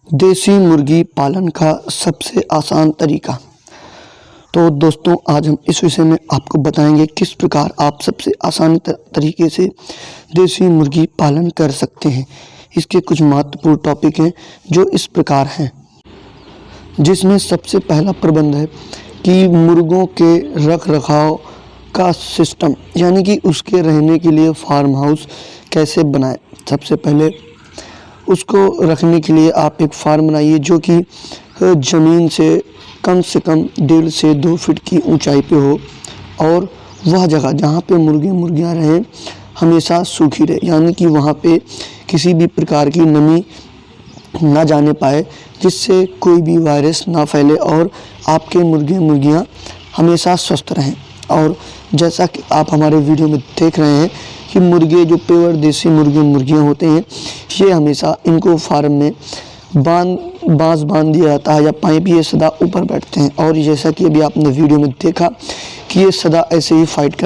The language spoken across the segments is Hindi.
देसी मुर्गी पालन का सबसे आसान तरीका। तो दोस्तों, आज हम इस विषय में आपको बताएंगे किस प्रकार आप सबसे आसान तरीके से देसी मुर्गी पालन कर सकते हैं। इसके कुछ महत्वपूर्ण टॉपिक हैं जो इस प्रकार हैं, जिसमें सबसे पहला प्रबंध है कि मुर्गों के रख रखाव का सिस्टम, यानी कि उसके रहने के लिए फार्म हाउस कैसे बनाएं। सबसे पहले उसको रखने के लिए आप एक फार्म बनाइए जो कि ज़मीन से कम 1.5 से 2 फीट की ऊंचाई पे हो, और वह जगह जहाँ पे मुर्गियाँ रहें हमेशा सूखी रहे, यानी कि वहाँ पे किसी भी प्रकार की नमी ना जाने पाए, जिससे कोई भी वायरस ना फैले और आपके मुर्गियाँ हमेशा स्वस्थ रहें। और जैसा कि आप हमारे वीडियो में देख रहे हैं कि मुर्गे जो प्योर देसी मुर्गियाँ होते हैं, ये हमेशा इनको फार्म में बांस बांध दिया जाता है या पाइप, ये सदा ऊपर बैठते हैं। और जैसा कि अभी आपने वीडियो में देखा कि ये सदा ऐसे ही फाइट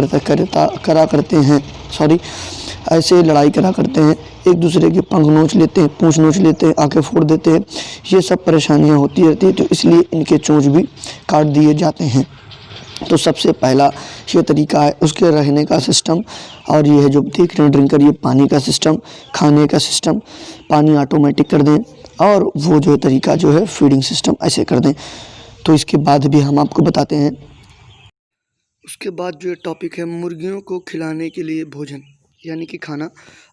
ऐसे लड़ाई करा करते हैं, एक दूसरे के पंख नोच लेते हैं, पूंछ नोच लेते हैं, आंखें फोड़ देते हैं। ये सब परेशानियां होती रहती है, तो इसलिए इनके चोंच भी काट दिए जाते हैं। तो सबसे पहला ये तरीका है उसके रहने का सिस्टम। और ये है जो देख रहे हैं ड्रिंकर, ये पानी का सिस्टम, खाने का सिस्टम, पानी ऑटोमेटिक कर दें, और वो जो तरीका जो है फीडिंग सिस्टम ऐसे कर दें। तो इसके बाद भी हम आपको बताते हैं। उसके बाद जो टॉपिक है मुर्गियों को खिलाने के लिए भोजन, यानी कि खाना,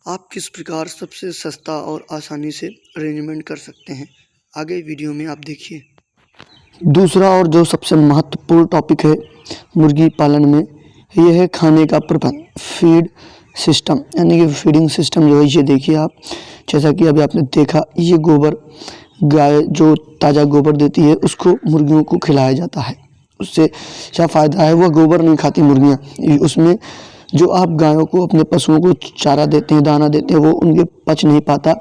आप किस प्रकार सबसे सस्ता और आसानी से अरेंजमेंट कर सकते हैं, आगे वीडियो में आप देखिए। दूसरा और जो सबसे महत्वपूर्ण टॉपिक है मुर्गी पालन में, ये है खाने का प्रबंध, फीड सिस्टम, यानी कि फीडिंग सिस्टम जो है ये देखिए आप। जैसा कि अभी आपने देखा, ये गोबर, गाय जो ताज़ा गोबर देती है उसको मुर्गियों को खिलाया जाता है। उससे क्या फ़ायदा है, वह गोबर नहीं खाती मुर्गियाँ, उसमें जो आप गायों को, अपने पशुओं को चारा देते हैं, दाना देते हैं, वो उनके पच नहीं पाता,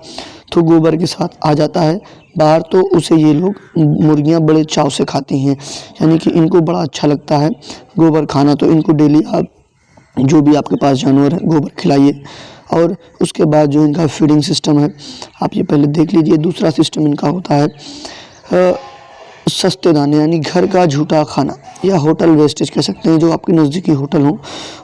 तो गोबर के साथ आ जाता है बाहर, तो उसे ये लोग मुर्गियाँ बड़े चाव से खाती हैं, यानी कि इनको बड़ा अच्छा लगता है गोबर खाना। तो इनको डेली आप जो भी आपके पास जानवर है गोबर खिलाइए। और उसके बाद जो इनका फीडिंग सिस्टम है आप ये पहले देख लीजिए। दूसरा सिस्टम इनका होता है सस्ते दाने, यानी घर का झूठा खाना, या होटल वेस्टेज कह सकते हैं। जो आपके नज़दीकी होटल हो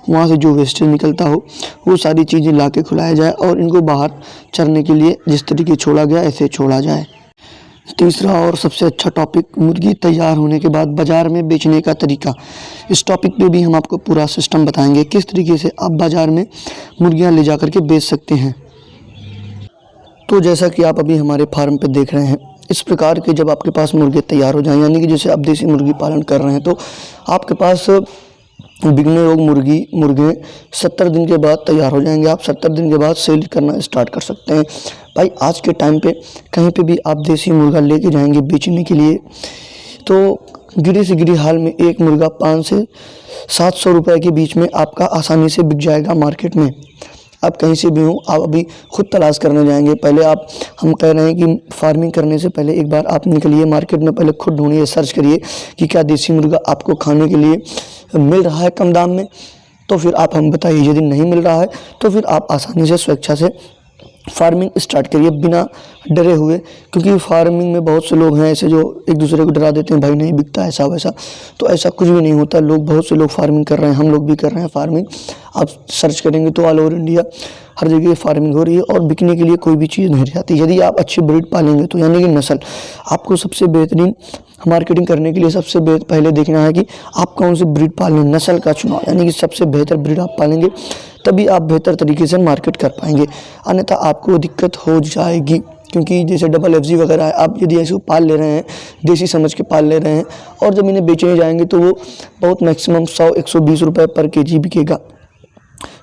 वहाँ से जो वेस्टेज निकलता हो वो सारी चीज़ें ला के खिलाया जाए, और इनको बाहर चरने के लिए जिस तरीके छोड़ा गया ऐसे छोड़ा जाए। तीसरा और सबसे अच्छा टॉपिक, मुर्गी तैयार होने के बाद बाज़ार में बेचने का तरीका। इस टॉपिक पे भी हम आपको पूरा सिस्टम बताएंगे, किस तरीके से आप बाज़ार में मुर्गियाँ ले जा कर के बेच सकते हैं। तो जैसा कि आप अभी हमारे फार्म पे देख रहे हैं, इस प्रकार के जब आपके पास मुर्गे तैयार हो जाएं, यानी कि जैसे आप देसी मुर्गी पालन कर रहे हैं, तो आपके पास बिकने योग मुर्गे 70 दिन के बाद तैयार हो जाएंगे। आप 70 दिन के बाद सेल करना स्टार्ट कर सकते हैं। भाई आज के टाइम पे कहीं पे भी आप देसी मुर्गा लेके जाएंगे बेचने के लिए, तो गिरी से गिरी हाल में एक मुर्गा 500 से 700 रुपये के बीच में आपका आसानी से बिक जाएगा मार्केट में। आप कहीं से भी हो, आप अभी खुद तलाश करने जाएंगे, पहले हम कह रहे हैं कि फार्मिंग करने से पहले एक बार आप निकलिए मार्केट में, पहले खुद ढूंढिए, सर्च करिए कि क्या देसी मुर्गा आपको खाने के लिए मिल रहा है कम दाम में। तो फिर आप हम बताइए, यदि नहीं मिल रहा है तो फिर आप आसानी से स्वेच्छा से फार्मिंग स्टार्ट करिए बिना डरे हुए, क्योंकि फार्मिंग में बहुत से लोग हैं ऐसे जो एक दूसरे को डरा देते हैं, भाई नहीं बिकता ऐसा वैसा। तो ऐसा कुछ भी नहीं होता, बहुत से लोग फार्मिंग कर रहे हैं, हम लोग भी कर रहे हैं फार्मिंग। आप सर्च करेंगे तो ऑल ओवर इंडिया हर जगह फार्मिंग हो रही है, और बिकने के लिए कोई भी चीज़ नहीं रहती। यदि आप अच्छी ब्रीड पालेंगे तो, यानी कि नस्ल, आपको सबसे बेहतरीन मार्केटिंग करने के लिए सबसे पहले देखना है कि आप कौन सी ब्रीड पालें, नस्ल का चुनाव, यानी कि सबसे बेहतर ब्रीड आप पालेंगे तभी आप बेहतर तरीके से मार्केट कर पाएंगे, अन्यथा आपको दिक्कत हो जाएगी। क्योंकि जैसे डबल FG वगैरह है, आप यदि ऐसे पाल ले रहे हैं, देसी समझ के पाल ले रहे हैं, और जब इन्हें बेचने जाएंगे तो वो बहुत मैक्सिमम 100-120 रुपये पर kg बिकेगा।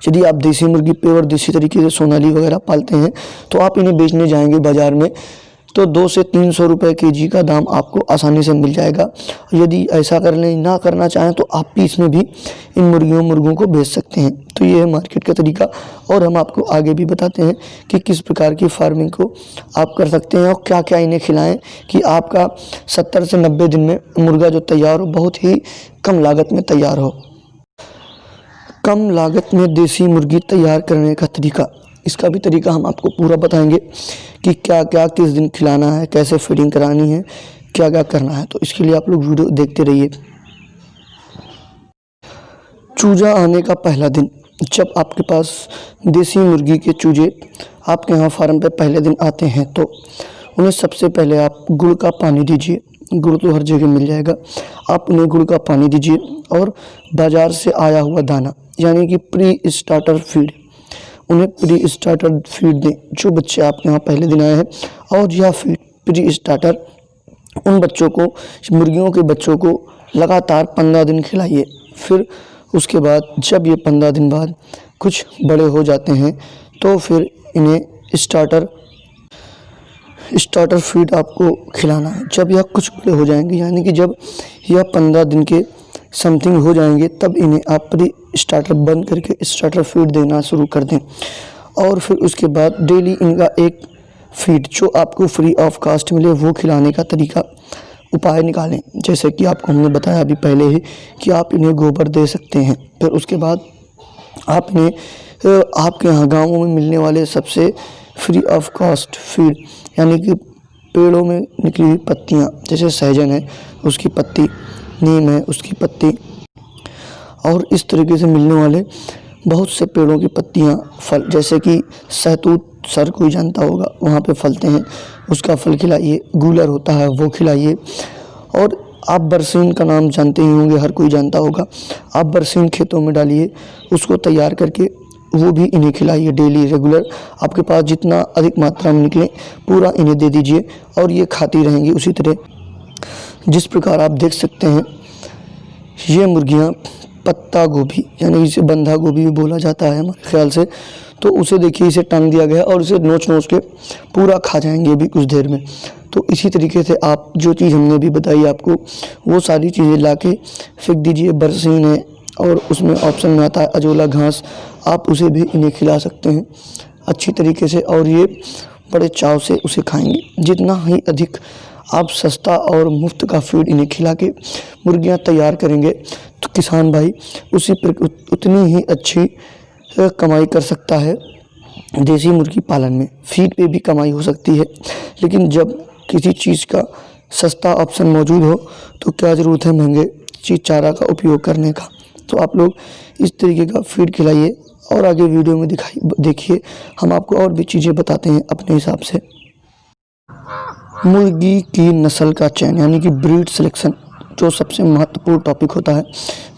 यदि आप देसी मुर्गी प्योर देसी तरीके से सोनाली वगैरह पालते हैं, तो आप इन्हें बेचने जाएंगे बाज़ार में तो 200 से 300 रुपये kg का दाम आपको आसानी से मिल जाएगा। यदि ऐसा ना करना चाहें तो आप पीस में भी इन मुर्गों को बेच सकते हैं। तो ये है मार्केट का तरीका, और हम आपको आगे भी बताते हैं कि किस प्रकार की फार्मिंग को आप कर सकते हैं और क्या क्या इन्हें खिलाएं कि आपका 70 से 90 दिन में मुर्गा जो तैयार हो, बहुत ही कम लागत में तैयार हो। कम लागत में देसी मुर्गी तैयार करने का तरीका, इसका भी तरीका हम आपको पूरा बताएंगे कि क्या क्या किस दिन खिलाना है, कैसे फीडिंग करानी है, क्या क्या करना है। तो इसके लिए आप लोग वीडियो देखते रहिए। चूजा आने का पहला दिन। जब आपके पास देसी मुर्गी के चूजे आपके यहाँ फार्म पे पहले दिन आते हैं तो उन्हें सबसे पहले आप गुड़ का पानी दीजिए। गुड़ तो हर जगह मिल जाएगा, आप उन्हें गुड़ का पानी दीजिए और बाज़ार से आया हुआ दाना यानी कि प्री स्टार्टर फीड, उन्हें प्री स्टार्टर फीड दें। जो बच्चे आपके यहाँ पहले दिन आए हैं और यह फीड प्री स्टार्टर उन बच्चों को, मुर्गियों के बच्चों को लगातार 15 दिन खिलाइए। फिर उसके बाद जब ये 15 दिन बाद कुछ बड़े हो जाते हैं तो फिर इन्हें स्टार्टर फीड आपको खिलाना है। जब यह कुछ बड़े हो जाएंगे यानी कि जब यह 15 दिन के समथिंग हो जाएंगे तब इन्हें आप प्री स्टार्टर बंद करके स्टार्टर फीड देना शुरू कर दें। और फिर उसके बाद डेली इनका एक फीड जो आपको फ्री ऑफ कास्ट मिले वो खिलाने का तरीका उपाय निकालें। जैसे कि आपको हमने बताया अभी पहले ही कि आप इन्हें गोबर दे सकते हैं। फिर उसके बाद आपने आपके यहाँ गाँवों में मिलने वाले सबसे फ्री ऑफ कॉस्ट फीड यानी कि पेड़ों में निकली हुई पत्तियाँ, जैसे सहजन है उसकी पत्ती, नीम है उसकी पत्ती, और इस तरीके से मिलने वाले बहुत से पेड़ों की पत्तियाँ, फल, जैसे कि सहतूत सर कोई जानता होगा वहाँ पे फलते हैं, उसका फल खिलाइए। गूलर होता है वो खिलाइए। और आप बरसीन का नाम जानते ही होंगे, हर कोई जानता होगा। आप बरसीन खेतों में डालिए, उसको तैयार करके वो भी इन्हें खिलाइए डेली रेगुलर। आपके पास जितना अधिक मात्रा में निकले पूरा इन्हें दे दीजिए और ये खाती रहेंगी उसी तरह। जिस प्रकार आप देख सकते हैं ये मुर्गियाँ पत्ता गोभी यानी इसे बंधा गोभी भी बोला जाता है हमारे ख्याल से, तो उसे देखिए इसे टांग दिया गया और इसे नोच नोच के पूरा खा जाएंगे अभी कुछ देर में। तो इसी तरीके से आप जो चीज़ हमने भी बताई आपको वो सारी चीज़ें ला के फेंक दीजिए। बरसीन है और उसमें ऑप्शन में आता है अजोला घास, आप उसे भी इन्हें खिला सकते हैं अच्छी तरीके से और ये बड़े चाव से उसे खाएंगे। जितना ही अधिक आप सस्ता और मुफ्त का फीड इन्हें खिला के मुर्गियाँ तैयार करेंगे तो किसान भाई उतनी ही अच्छी कमाई कर सकता है। देसी मुर्गी पालन में फीड पे भी कमाई हो सकती है, लेकिन जब किसी चीज़ का सस्ता ऑप्शन मौजूद हो तो क्या ज़रूरत है महंगे चीज़ चारा का उपयोग करने का। तो आप लोग इस तरीके का फीड खिलाइए और आगे वीडियो में देखिए, हम आपको और भी चीज़ें बताते हैं अपने हिसाब से। मुर्गी की नस्ल का चयन यानी कि ब्रीड सिलेक्शन जो सबसे महत्वपूर्ण टॉपिक होता है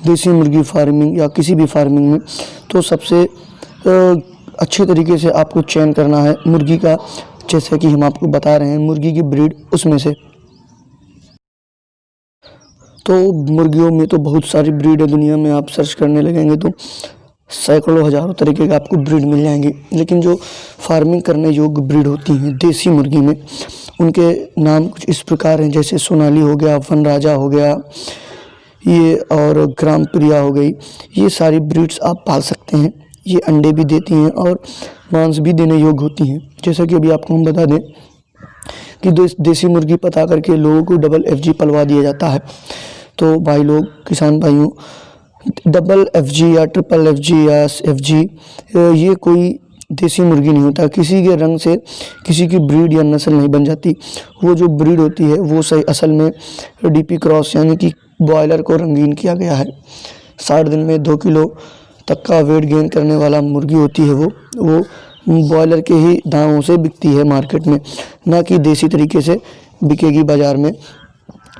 देसी मुर्गी फार्मिंग या किसी भी फार्मिंग में, तो सबसे अच्छे तरीके से आपको चयन करना है मुर्गी का। जैसे कि हम आपको बता रहे हैं मुर्गी की ब्रीड, उसमें से तो मुर्गियों में तो बहुत सारी ब्रीड है दुनिया में, आप सर्च करने लगेंगे तो सैकड़ों हज़ारों तरीके का आपको ब्रीड मिल जाएंगे। लेकिन जो फार्मिंग करने योग्य ब्रीड होती हैं देसी मुर्गी में, उनके नाम कुछ इस प्रकार हैं, जैसे सोनाली हो गया, वनराजा हो गया ये, और ग्राम प्रिया हो गई। ये सारी ब्रीड्स आप पाल सकते हैं। ये अंडे भी देती हैं और मांस भी देने योग्य होती हैं। जैसा कि अभी आपको हम बता दें कि देसी मुर्गी पता करके लोगों को डबल FG पलवा दिया जाता है। तो भाई लोग, किसान भाइयों, डबल FG या ट्रिपल FG या FG ये कोई देसी मुर्गी नहीं होता। किसी के रंग से किसी की ब्रीड या नस्ल नहीं बन जाती। वो जो ब्रीड होती है वो सही असल में DP क्रॉस यानी कि बॉयलर को रंगीन किया गया है। 60 दिन में 2 किलो तक का वेट गेन करने वाला मुर्गी होती है वो बॉयलर के ही दामों से बिकती है मार्केट में, ना कि देसी तरीके से बिकेगी बाज़ार में।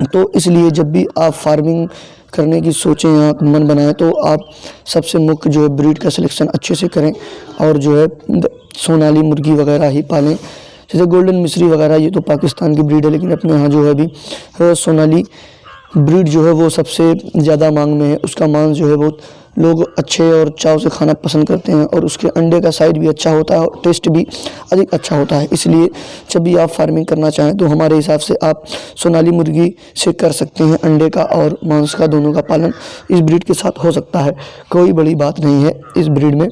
तो इसलिए जब भी आप फार्मिंग करने की सोचें या मन बनाएं तो आप सबसे मुख्य जो है ब्रीड का सिलेक्शन अच्छे से करें और जो है सोनाली मुर्गी वगैरह ही पालें। जैसे गोल्डन मिस्री वगैरह ये तो पाकिस्तान की ब्रीड है, लेकिन अपने यहाँ जो है अभी सोनाली ब्रीड जो है वो सबसे ज़्यादा मांग में है। उसका मांस जो है बहुत लोग अच्छे और चाव से खाना पसंद करते हैं और उसके अंडे का साइज भी अच्छा होता है और टेस्ट भी अधिक अच्छा होता है। इसलिए जब भी आप फार्मिंग करना चाहें तो हमारे हिसाब से आप सोनाली मुर्गी से कर सकते हैं। अंडे का और मांस का दोनों का पालन इस ब्रीड के साथ हो सकता है, कोई बड़ी बात नहीं है। इस ब्रीड में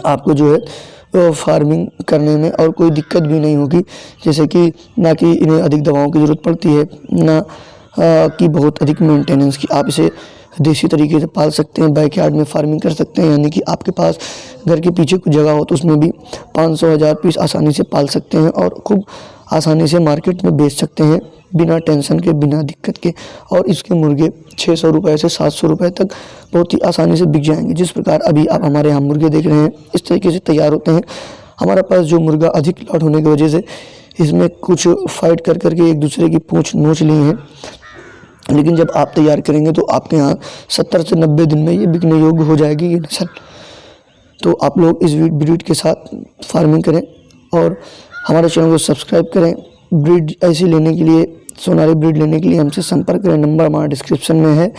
आपको जो है फार्मिंग करने में और कोई दिक्कत भी नहीं होगी, जैसे कि ना कि इन्हें अधिक दवाओं की ज़रूरत पड़ती है, ना कि बहुत अधिक मेंटेनेंस की। आप इसे देसी तरीके से पाल सकते हैं, बैकयार्ड में फार्मिंग कर सकते हैं, यानी कि आपके पास घर के पीछे कुछ जगह हो तो उसमें भी 500-1000 पीस आसानी से पाल सकते हैं और खूब आसानी से मार्केट में बेच सकते हैं बिना टेंशन के, बिना दिक्कत के। और इसके मुर्गे 600 रुपये से 700 रुपये तक बहुत ही आसानी से बिक जाएंगे। जिस प्रकार अभी आप हमारे यहाँ मुर्गे देख रहे हैं, इस तरीके से तैयार होते हैं। हमारे पास जो मुर्गा अधिक लॉट होने की वजह से इसमें कुछ फाइट कर करके एक दूसरे की पूंछ नोच ली हैं, लेकिन जब आप तैयार करेंगे तो आपके यहाँ 70 से 90 दिन में ये बिकने योग्य हो जाएगी ये नस्ल। तो आप लोग इस ब्रीड के साथ फार्मिंग करें और हमारे चैनल को सब्सक्राइब करें। ब्रीड ऐसी लेने के लिए, सोनाली ब्रीड लेने के लिए हमसे संपर्क करें, नंबर हमारा डिस्क्रिप्शन में है।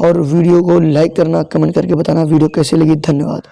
और वीडियो को लाइक करना, कमेंट करके बताना वीडियो कैसे लगी। धन्यवाद।